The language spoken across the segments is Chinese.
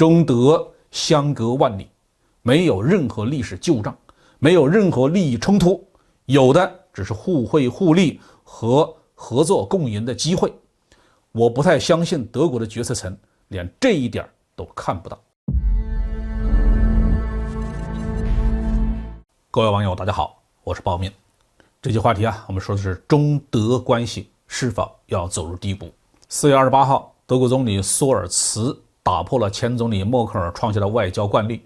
中德相隔万里，没有任何历史旧账，没有任何利益冲突，有的只是互惠互利和合作共赢的机会。我不太相信德国的决策层连这一点都看不到。各位网友大家好，我是包面。这期话题我们说的是中德关系是否要走入低谷。4月28号，德国总理索尔茨打破了前总理默克尔创下的外交惯例，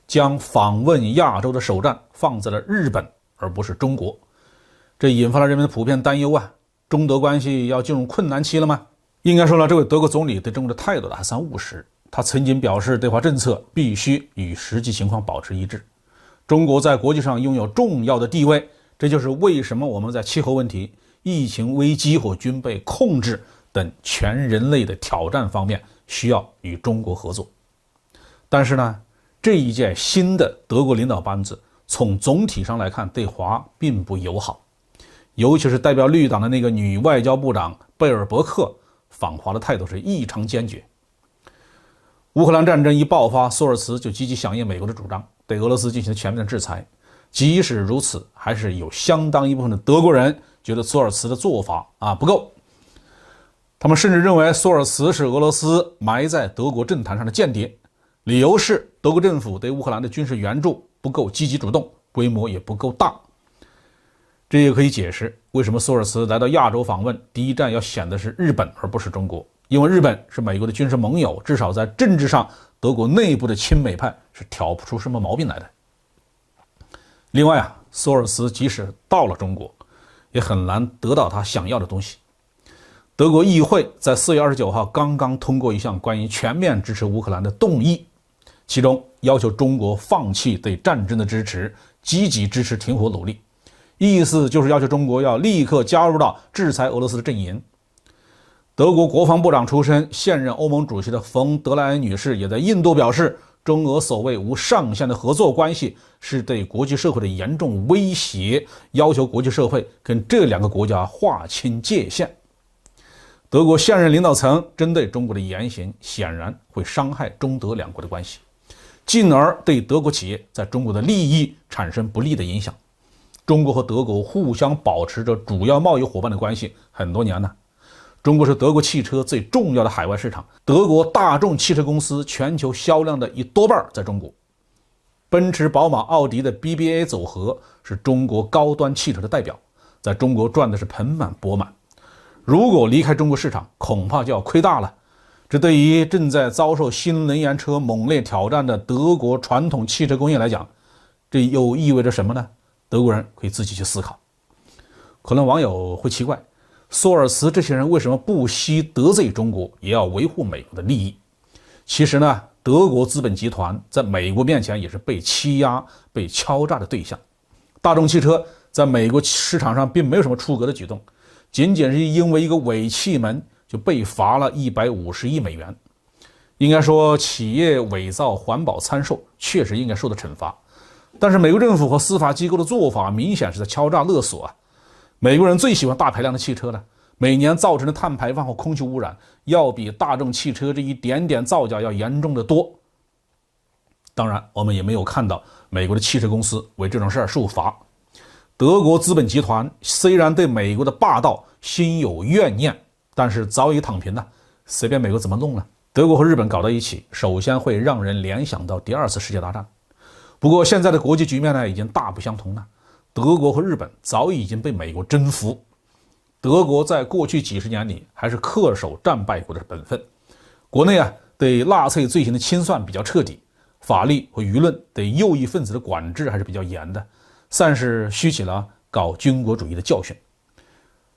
将访问亚洲的首站放在了日本而不是中国。这引发了人们的普遍担忧中德关系要进入困难期了吗？应该说呢，这位德国总理对中国的态度还算务实。他曾经表示，对华政策必须与实际情况保持一致。中国在国际上拥有重要的地位，这就是为什么我们在气候问题、疫情危机和军备控制等全人类的挑战方面需要与中国合作。但是呢，这一届新的德国领导班子从总体上来看对华并不友好，尤其是代表绿党的那个女外交部长贝尔伯克访华的态度是异常坚决。乌克兰战争一爆发，索尔茨就积极响应美国的主张，对俄罗斯进行全面的制裁。即使如此，还是有相当一部分的德国人觉得索尔茨的做法不够。他们甚至认为索尔茨是俄罗斯埋在德国政坛上的间谍，理由是德国政府对乌克兰的军事援助不够积极主动，规模也不够大。这也可以解释为什么索尔茨来到亚洲访问，第一站要选的是日本而不是中国，因为日本是美国的军事盟友，至少在政治上德国内部的亲美派是挑不出什么毛病来的。另外索尔茨即使到了中国，也很难得到他想要的东西。德国议会在4月29号刚刚通过一项关于全面支持乌克兰的动议，其中要求中国放弃对战争的支持，积极支持停火努力，意思就是要求中国要立刻加入到制裁俄罗斯的阵营。德国国防部长出身、现任欧盟主席的冯德莱恩女士也在印度表示，中俄所谓无上限的合作关系是对国际社会的严重威胁，要求国际社会跟这两个国家划清界限。德国现任领导层针对中国的言行显然会伤害中德两国的关系，进而对德国企业在中国的利益产生不利的影响。中国和德国互相保持着主要贸易伙伴的关系很多年了。中国是德国汽车最重要的海外市场，德国大众汽车公司全球销量的一多半在中国。奔驰、宝马、奥迪的 BBA 组合是中国高端汽车的代表，在中国赚的是盆满钵满。如果离开中国市场，恐怕就要亏大了。这对于正在遭受新能源车猛烈挑战的德国传统汽车工业来讲，这又意味着什么呢？德国人可以自己去思考。可能网友会奇怪，索尔茨这些人为什么不惜得罪中国，也要维护美国的利益？其实呢，德国资本集团在美国面前也是被欺压、被敲诈的对象。大众汽车在美国市场上并没有什么出格的举动，仅仅是因为一个尾气门就被罚了150亿美元。应该说，企业伪造环保参数确实应该受到惩罚，但是美国政府和司法机构的做法明显是在敲诈勒索美国人最喜欢大排量的汽车了，每年造成的碳排放和空气污染要比大众汽车这一点点造假要严重的多。当然，我们也没有看到美国的汽车公司为这种事儿受罚。德国资本集团虽然对美国的霸道心有怨念，但是早已躺平了，随便美国怎么弄呢？德国和日本搞到一起，首先会让人联想到第二次世界大战。不过现在的国际局面呢，已经大不相同了。德国和日本早已经被美国征服。德国在过去几十年里还是恪守战败国的本分，国内对纳粹罪行的清算比较彻底，法律和舆论对右翼分子的管制还是比较严的，算是吸取了搞军国主义的教训。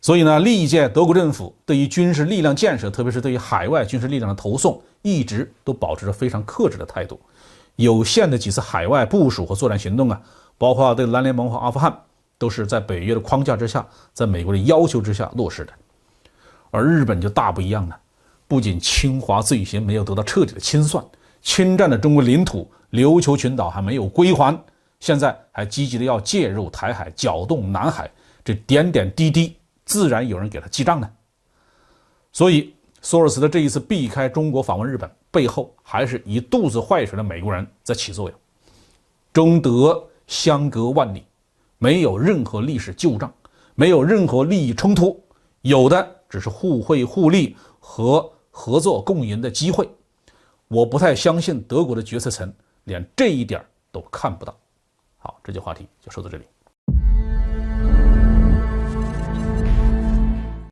所以呢，历届德国政府对于军事力量建设，特别是对于海外军事力量的投送，一直都保持着非常克制的态度。有限的几次海外部署和作战行动包括对蓝联盟和阿富汗，都是在北约的框架之下，在美国的要求之下落实的。而日本就大不一样了，不仅侵华罪行没有得到彻底的清算，侵占的中国领土琉球群岛还没有归还，现在还积极的要介入台海，搅动南海，这点点滴滴自然有人给他记账呢。所以索尔茨的这一次避开中国访问日本，背后还是一肚子坏水的美国人在起作用。中德相隔万里，没有任何历史旧账，没有任何利益冲突，有的只是互惠互利和合作共赢的机会。我不太相信德国的决策层连这一点都看不到。好，这节话题就说到这里。